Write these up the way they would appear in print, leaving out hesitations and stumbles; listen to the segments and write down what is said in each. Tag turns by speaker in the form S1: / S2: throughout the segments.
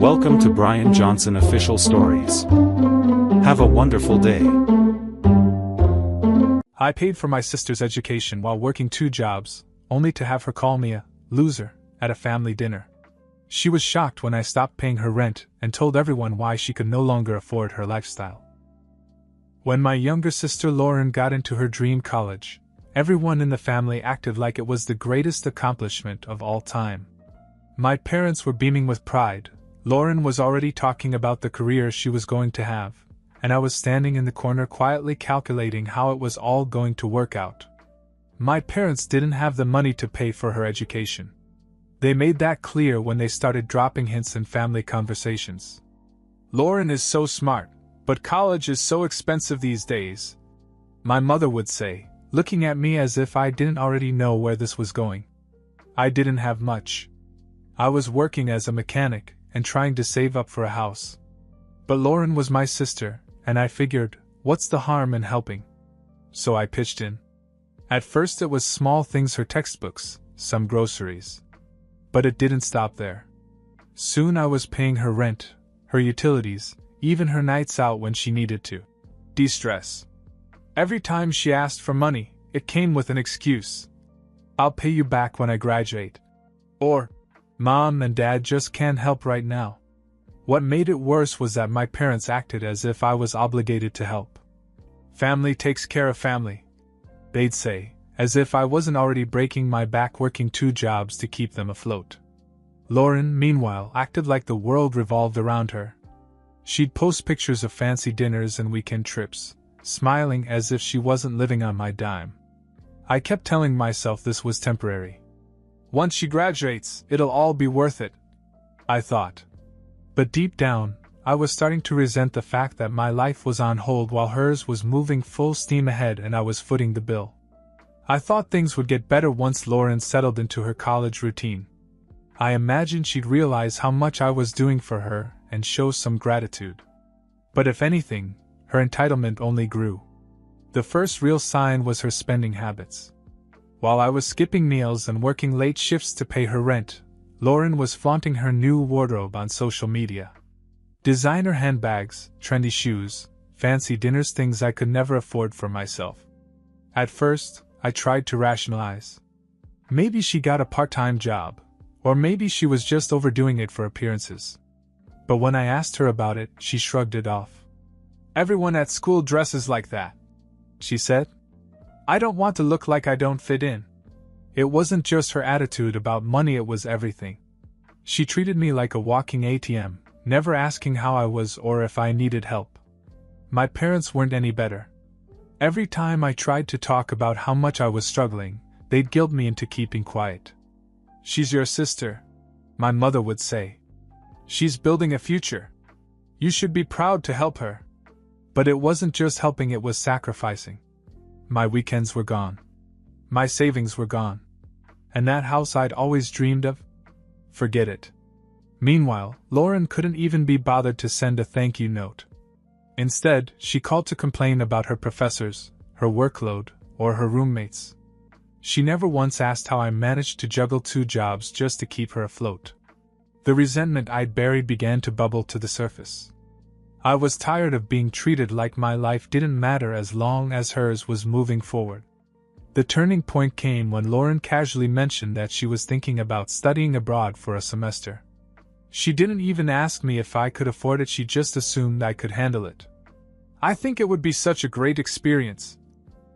S1: Welcome to Brian Johnson Official Stories. Have a wonderful day.
S2: I paid for my sister's education while working 2 jobs, only to have her call me a loser at a family dinner. She was shocked when I stopped paying her rent and told everyone why she could no longer afford her lifestyle. When my younger sister Lauren got into her dream college, everyone in the family acted like it was the greatest accomplishment of all time. My parents were beaming with pride. Lauren was already talking about the career she was going to have, and I was standing in the corner quietly calculating how it was all going to work out. My parents didn't have the money to pay for her education. They made that clear when they started dropping hints in family conversations. "Lauren is so smart, but college is so expensive these days," my mother would say, looking at me as if I didn't already know where this was going. I didn't have much. I was working as a mechanic and trying to save up for a house. But Lauren was my sister, and I figured, what's the harm in helping? So I pitched in. At first it was small things, her textbooks, some groceries. But it didn't stop there. Soon I was paying her rent, her utilities, even her nights out when she needed to de-stress. Every time she asked for money, it came with an excuse. "I'll pay you back when I graduate." Or, "Mom and Dad just can't help right now." What made it worse was that my parents acted as if I was obligated to help. "Family takes care of family," they'd say, as if I wasn't already breaking my back working 2 jobs to keep them afloat. Lauren, meanwhile, acted like the world revolved around her. She'd post pictures of fancy dinners and weekend trips, smiling as if she wasn't living on my dime. I kept telling myself this was temporary. Once she graduates, it'll all be worth it, I thought. But deep down, I was starting to resent the fact that my life was on hold while hers was moving full steam ahead and I was footing the bill. I thought things would get better once Lauren settled into her college routine. I imagined she'd realize how much I was doing for her and show some gratitude. But if anything, her entitlement only grew. The first real sign was her spending habits. While I was skipping meals and working late shifts to pay her rent, Lauren was flaunting her new wardrobe on social media. Designer handbags, trendy shoes, fancy dinners, things I could never afford for myself. At first, I tried to rationalize. Maybe she got a part-time job, or maybe she was just overdoing it for appearances. But when I asked her about it, she shrugged it off. "Everyone at school dresses like that," she said. "I don't want to look like I don't fit in." It wasn't just her attitude about money, it was everything. She treated me like a walking ATM, never asking how I was or if I needed help. My parents weren't any better. Every time I tried to talk about how much I was struggling, they'd guilt me into keeping quiet. "She's your sister," my mother would say. "She's building a future. You should be proud to help her." But it wasn't just helping, it was sacrificing. My weekends were gone. My savings were gone. And that house I'd always dreamed of? Forget it. Meanwhile, Lauren couldn't even be bothered to send a thank you note. Instead, she called to complain about her professors, her workload, or her roommates. She never once asked how I managed to juggle 2 jobs just to keep her afloat. The resentment I'd buried began to bubble to the surface. I was tired of being treated like my life didn't matter as long as hers was moving forward. The turning point came when Lauren casually mentioned that she was thinking about studying abroad for a semester. She didn't even ask me if I could afford it, she just assumed I could handle it. "I think it would be such a great experience,"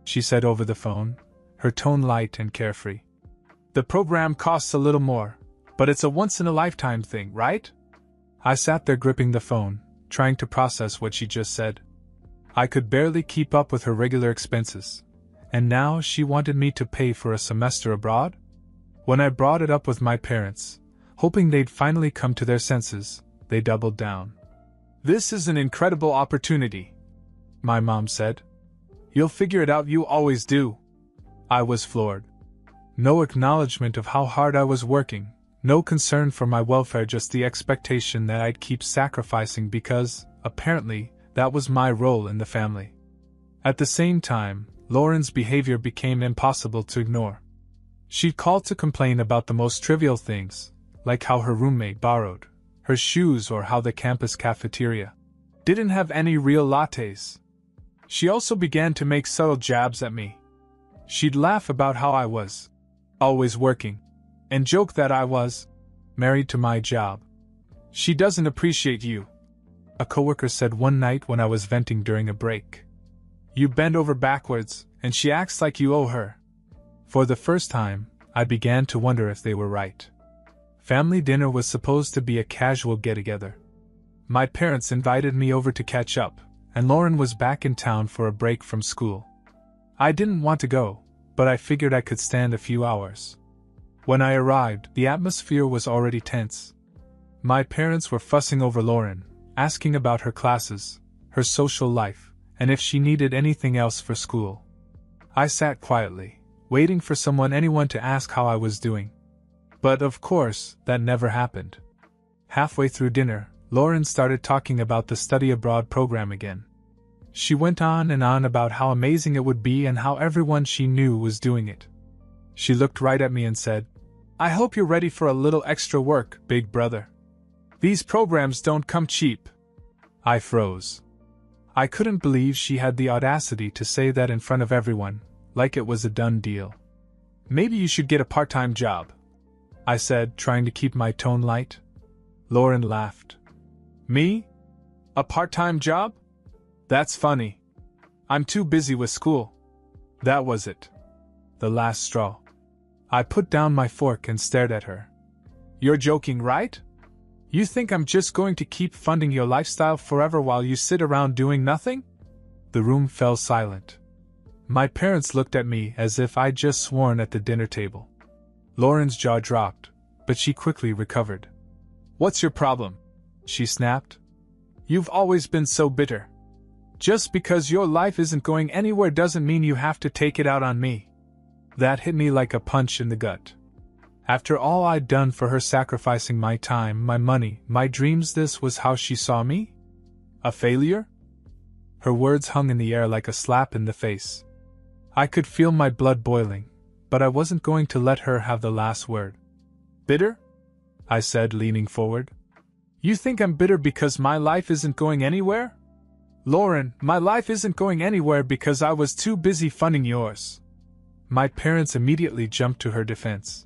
S2: she said over the phone, her tone light and carefree. "The program costs a little more, but it's a once-in-a-lifetime thing, right?" I sat there gripping the phone, trying to process what she just said. I could barely keep up with her regular expenses, and now she wanted me to pay for a semester abroad? When I brought it up with my parents, hoping they'd finally come to their senses, they doubled down. "This is an incredible opportunity," my mom said. "You'll figure it out, you always do." I was floored. No acknowledgement of how hard I was working. No concern for my welfare, just the expectation that I'd keep sacrificing because, apparently, that was my role in the family. At the same time, Lauren's behavior became impossible to ignore. She'd call to complain about the most trivial things, like how her roommate borrowed her shoes, or how the campus cafeteria didn't have any real lattes. She also began to make subtle jabs at me. She'd laugh about how I was always working, and joke that I was married to my job. "She doesn't appreciate you," a coworker said one night when I was venting during a break. "You bend over backwards, and she acts like you owe her." For the first time, I began to wonder if they were right. Family dinner was supposed to be a casual get-together. My parents invited me over to catch up, and Lauren was back in town for a break from school. I didn't want to go, but I figured I could stand a few hours. When I arrived, the atmosphere was already tense. My parents were fussing over Lauren, asking about her classes, her social life, and if she needed anything else for school. I sat quietly, waiting for anyone to ask how I was doing. But of course, that never happened. Halfway through dinner, Lauren started talking about the study abroad program again. She went on and on about how amazing it would be and how everyone she knew was doing it. She looked right at me and said, "I hope you're ready for a little extra work, big brother. These programs don't come cheap." I froze. I couldn't believe she had the audacity to say that in front of everyone, like it was a done deal. "Maybe you should get a part-time job," I said, trying to keep my tone light. Lauren laughed. "Me? A part-time job? That's funny. I'm too busy with school." That was it. The last straw. I put down my fork and stared at her. "You're joking, right? You think I'm just going to keep funding your lifestyle forever while you sit around doing nothing?" The room fell silent. My parents looked at me as if I'd just sworn at the dinner table. Lauren's jaw dropped, but she quickly recovered. "What's your problem?" she snapped. "You've always been so bitter. Just because your life isn't going anywhere doesn't mean you have to take it out on me." That hit me like a punch in the gut. After all I'd done for her, sacrificing my time, my money, my dreams, this was how she saw me? A failure? Her words hung in the air like a slap in the face. I could feel my blood boiling, but I wasn't going to let her have the last word. "Bitter?" I said, leaning forward. "You think I'm bitter because my life isn't going anywhere? Lauren, my life isn't going anywhere because I was too busy funding yours." My parents immediately jumped to her defense.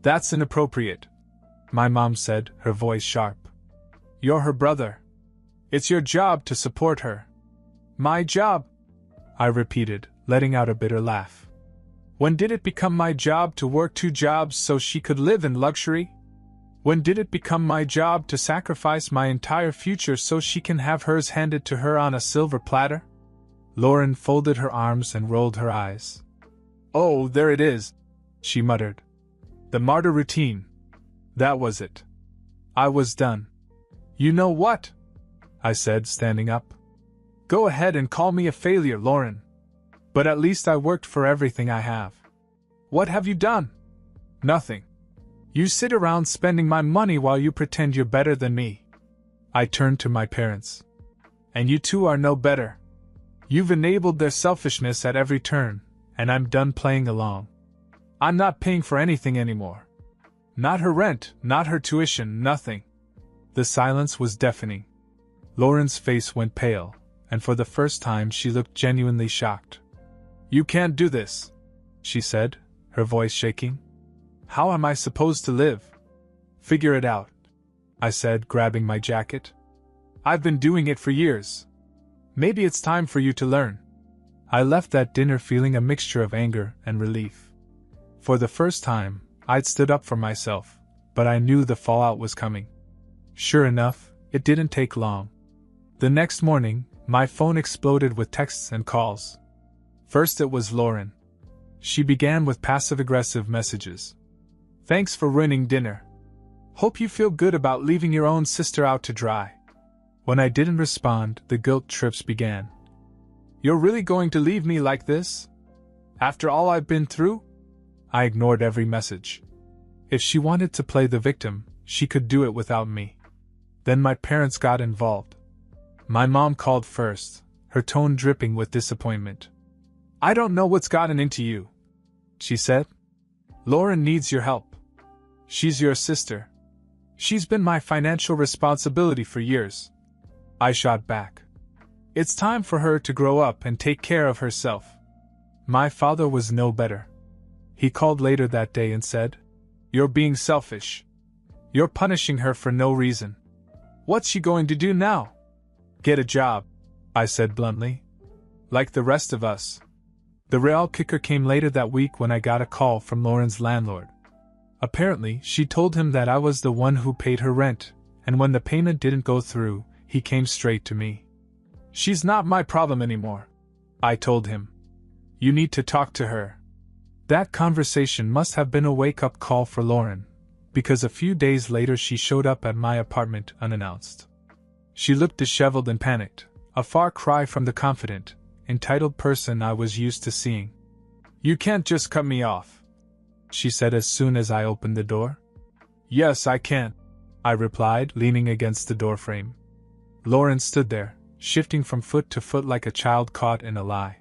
S2: "That's inappropriate," my mom said, her voice sharp. "You're her brother. It's your job to support her." "My job?" I repeated, letting out a bitter laugh. "When did it become my job to work 2 jobs so she could live in luxury? When did it become my job to sacrifice my entire future so she can have hers handed to her on a silver platter?" Lauren folded her arms and rolled her eyes. "Oh, there it is," she muttered. "The martyr routine. That was it." I was done. "You know what?" I said, standing up. "Go ahead and call me a failure, Lauren. But at least I worked for everything I have." "What have you done?" "Nothing. You sit around spending my money while you pretend you're better than me." I turned to my parents. "And you two are no better. You've enabled their selfishness at every turn, and I'm done playing along. I'm not paying for anything anymore. Not her rent, not her tuition, nothing." The silence was deafening. Lauren's face went pale, and for the first time she looked genuinely shocked. "You can't do this," she said, her voice shaking. "How am I supposed to live?" "Figure it out," I said, grabbing my jacket. "I've been doing it for years. Maybe it's time for you to learn." I left that dinner feeling a mixture of anger and relief. For the first time, I'd stood up for myself, but I knew the fallout was coming. Sure enough, it didn't take long. The next morning, my phone exploded with texts and calls. First it was Lauren. She began with passive-aggressive messages. "Thanks for ruining dinner. Hope you feel good about leaving your own sister out to dry." When I didn't respond, the guilt trips began. "You're really going to leave me like this? After all I've been through?" I ignored every message. If she wanted to play the victim, she could do it without me. Then my parents got involved. My mom called first, her tone dripping with disappointment. "I don't know what's gotten into you," she said. "Lauren needs your help. She's your sister. She's been my financial responsibility for years. I shot back. It's time for her to grow up and take care of herself. My father was no better. He called later that day and said, "You're being selfish. You're punishing her for no reason. What's she going to do now?" "Get a job," I said bluntly. "Like the rest of us." The real kicker came later that week when I got a call from Lauren's landlord. Apparently, she told him that I was the one who paid her rent, and when the payment didn't go through, he came straight to me. "She's not my problem anymore," I told him. "You need to talk to her." That conversation must have been a wake-up call for Lauren, because a few days later she showed up at my apartment unannounced. She looked disheveled and panicked, a far cry from the confident, entitled person I was used to seeing. "You can't just cut me off," she said as soon as I opened the door. "Yes, I can," I replied, leaning against the doorframe. Lauren stood there, shifting from foot to foot like a child caught in a lie.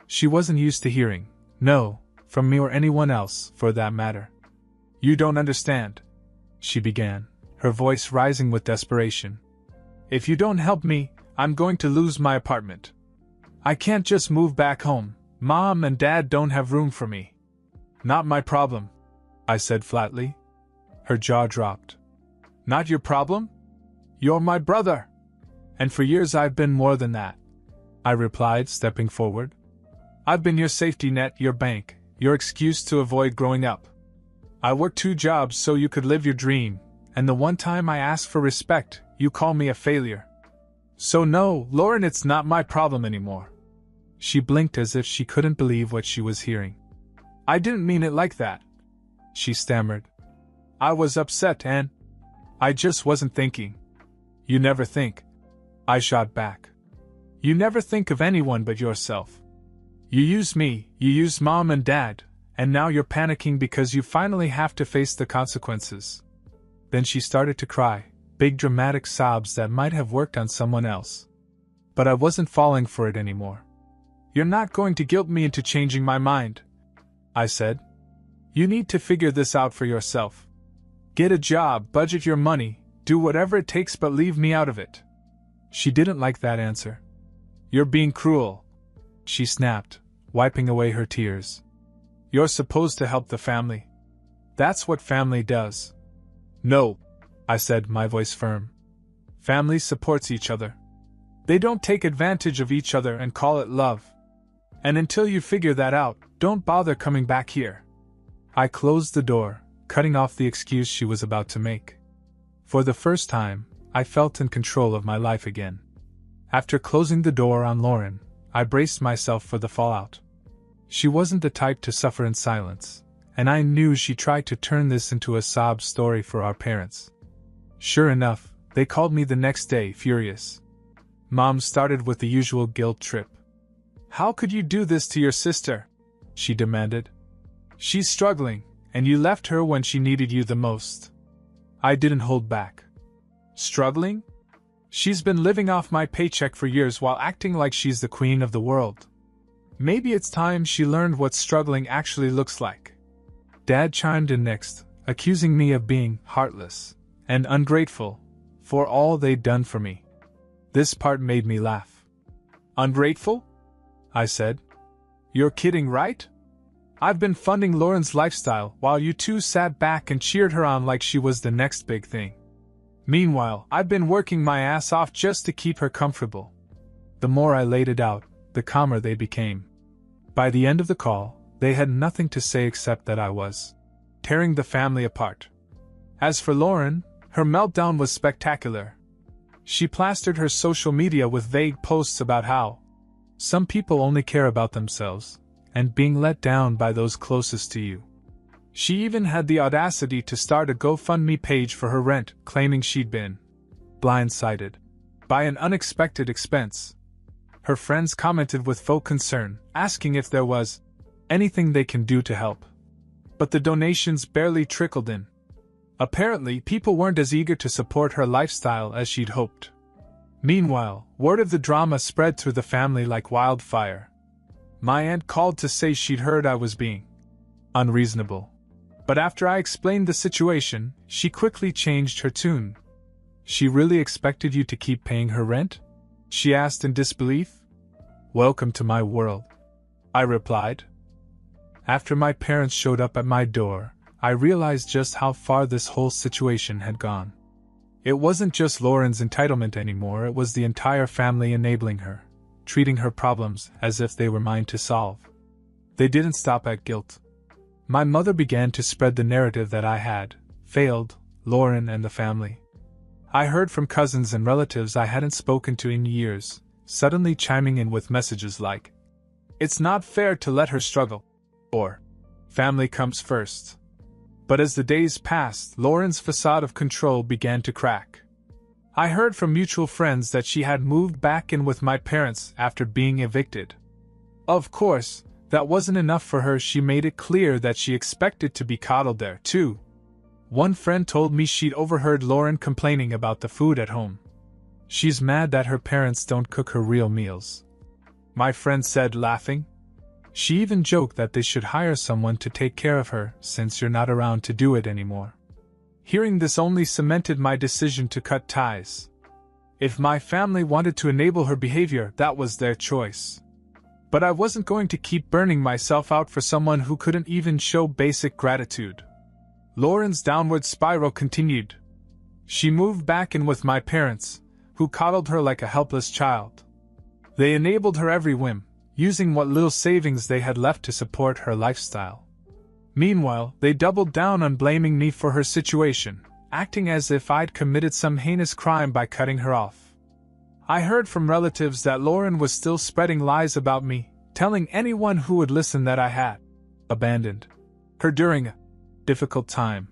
S2: She wasn't used to hearing, "No," from me or anyone else, for that matter. "You don't understand," she began, her voice rising with desperation. "If you don't help me, I'm going to lose my apartment. I can't just move back home. Mom and Dad don't have room for me." "Not my problem," I said flatly. Her jaw dropped. "Not your problem? You're my brother. And for years I've been more than that," I replied, stepping forward. "I've been your safety net, your bank, your excuse to avoid growing up. I worked 2 jobs so you could live your dream, and the one time I asked for respect, you call me a failure. So no, Lauren, it's not my problem anymore." She blinked as if she couldn't believe what she was hearing. "I didn't mean it like that," she stammered. "I was upset and I just wasn't thinking." "You never think," I shot back. "You never think of anyone but yourself. You use me, you use Mom and Dad, and now you're panicking because you finally have to face the consequences." Then she started to cry, big dramatic sobs that might have worked on someone else. But I wasn't falling for it anymore. "You're not going to guilt me into changing my mind," I said. "You need to figure this out for yourself. Get a job, budget your money, do whatever it takes, but leave me out of it." She didn't like that answer. "You're being cruel," she snapped, wiping away her tears. "You're supposed to help the family. That's what family does." "No," I said, my voice firm. "Family supports each other. They don't take advantage of each other and call it love. And until you figure that out, don't bother coming back here." I closed the door, cutting off the excuse she was about to make. For the first time, I felt in control of my life again. After closing the door on Lauren, I braced myself for the fallout. She wasn't the type to suffer in silence, and I knew she tried to turn this into a sob story for our parents. Sure enough, they called me the next day, furious. Mom started with the usual guilt trip. "How could you do this to your sister?" she demanded. "She's struggling, and you left her when she needed you the most." I didn't hold back. "Struggling? She's been living off my paycheck for years while acting like she's the queen of the world. Maybe it's time she learned what struggling actually looks like." Dad chimed in next, accusing me of being heartless and ungrateful for all they'd done for me. This part made me laugh. "Ungrateful?" I said. "You're kidding, right? I've been funding Lauren's lifestyle while you two sat back and cheered her on like she was the next big thing. Meanwhile, I've been working my ass off just to keep her comfortable." The more I laid it out, the calmer they became. By the end of the call, they had nothing to say except that I was tearing the family apart. As for Lauren, her meltdown was spectacular. She plastered her social media with vague posts about how some people only care about themselves, and being let down by those closest to you. She even had the audacity to start a GoFundMe page for her rent, claiming she'd been blindsided by an unexpected expense. Her friends commented with faux concern, asking if there was anything they can do to help. But the donations barely trickled in. Apparently, people weren't as eager to support her lifestyle as she'd hoped. Meanwhile, word of the drama spread through the family like wildfire. My aunt called to say she'd heard I was being unreasonable. But after I explained the situation, she quickly changed her tune. "She really expected you to keep paying her rent?" she asked in disbelief. "Welcome to my world," I replied. After my parents showed up at my door, I realized just how far this whole situation had gone. It wasn't just Lauren's entitlement anymore, it was the entire family enabling her, treating her problems as if they were mine to solve. They didn't stop at guilt. My mother began to spread the narrative that I had failed Lauren and the family. I heard from cousins and relatives I hadn't spoken to in years, suddenly chiming in with messages like, "It's not fair to let her struggle," or "Family comes first." But as the days passed, Lauren's facade of control began to crack. I heard from mutual friends that she had moved back in with my parents after being evicted. Of course, that wasn't enough for her. She made it clear that she expected to be coddled there, too. One friend told me she'd overheard Lauren complaining about the food at home. "She's mad that her parents don't cook her real meals," my friend said, laughing. "She even joked that they should hire someone to take care of her since you're not around to do it anymore." Hearing this only cemented my decision to cut ties. If my family wanted to enable her behavior, that was their choice. But I wasn't going to keep burning myself out for someone who couldn't even show basic gratitude. Lauren's downward spiral continued. She moved back in with my parents, who coddled her like a helpless child. They enabled her every whim, using what little savings they had left to support her lifestyle. Meanwhile, they doubled down on blaming me for her situation, acting as if I'd committed some heinous crime by cutting her off. I heard from relatives that Lauren was still spreading lies about me, telling anyone who would listen that I had abandoned her during a difficult time.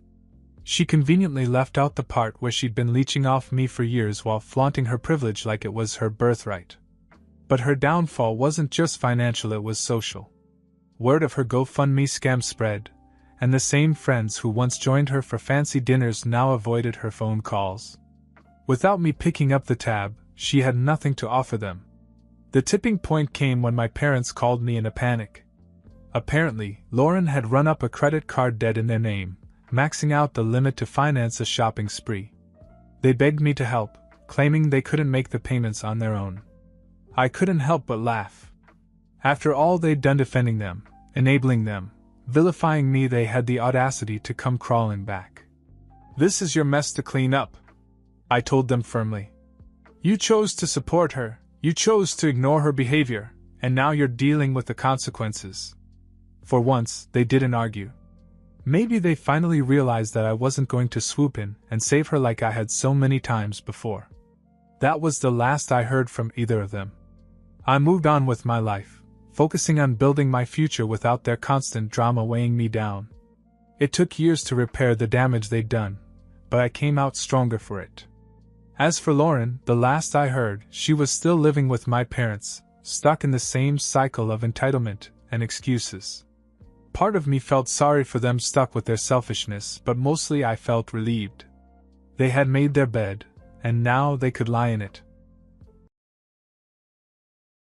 S2: She conveniently left out the part where she'd been leeching off me for years while flaunting her privilege like it was her birthright. But her downfall wasn't just financial, it was social. Word of her GoFundMe scam spread, and the same friends who once joined her for fancy dinners now avoided her phone calls. Without me picking up the tab, she had nothing to offer them. The tipping point came when my parents called me in a panic. Apparently, Lauren had run up a credit card debt in their name, maxing out the limit to finance a shopping spree. They begged me to help, claiming they couldn't make the payments on their own. I couldn't help but laugh. After all they'd done defending them, enabling them, vilifying me, they had the audacity to come crawling back. "This is your mess to clean up," I told them firmly. "You chose to support her, you chose to ignore her behavior, and now you're dealing with the consequences." For once, they didn't argue. Maybe they finally realized that I wasn't going to swoop in and save her like I had so many times before. That was the last I heard from either of them. I moved on with my life, focusing on building my future without their constant drama weighing me down. It took years to repair the damage they'd done, but I came out stronger for it. As for Lauren, the last I heard, she was still living with my parents, stuck in the same cycle of entitlement and excuses. Part of me felt sorry for them stuck with their selfishness, but mostly I felt relieved. They had made their bed, and now they could lie in it.